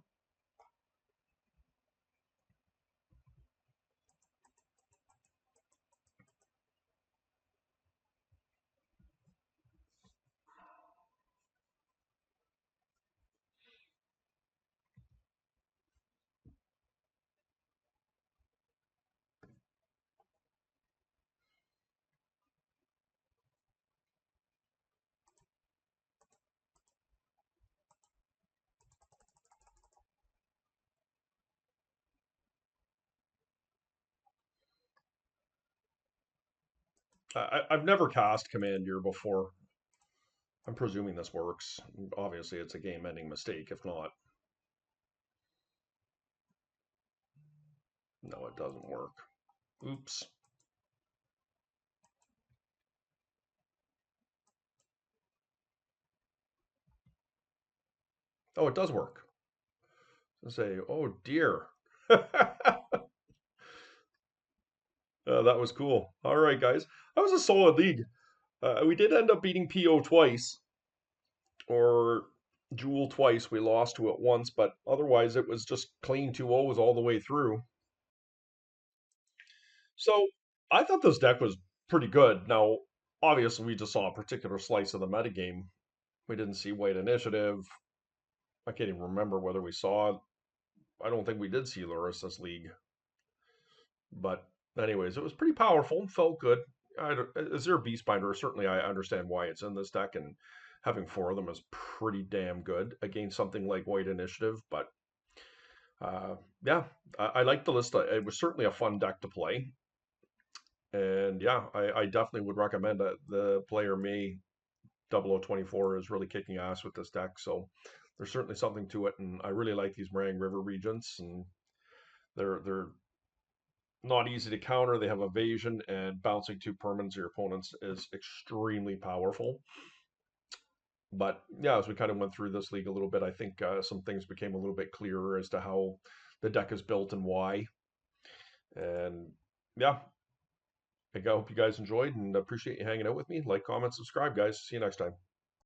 I've never cast Commandeer before. I'm presuming this works. Obviously, it's a game-ending mistake. If not, no, it doesn't work. Oops. Oh, it does work. I say, oh dear. That was cool. All right, guys. That was a solid league. We did end up beating PO twice, or Jewel twice. We lost to it once, but otherwise it was just clean 2-0s all the way through. So I thought this deck was pretty good. Now, obviously, we just saw a particular slice of the metagame. We didn't see White Initiative. I can't even remember whether we saw. I don't think we did see Luris this league. But anyways, it was pretty powerful. Felt good. Is there a Beastbinder? Certainly, I understand why it's in this deck, and having 4 of them is pretty damn good against something like White Initiative. But yeah, I like the list. It was certainly a fun deck to play. And yeah, I definitely would recommend that the player me 0024 is really kicking ass with this deck. So there's certainly something to it, and I really like these Meringue River Regents, and they're not easy to counter. They have evasion, and bouncing 2 permanents of your opponents is extremely powerful. But yeah, as we kind of went through this league a little bit, I think some things became a little bit clearer as to how the deck is built and why. And yeah, I hope you guys enjoyed and appreciate you hanging out with me. Like, comment, subscribe, guys. See you next time.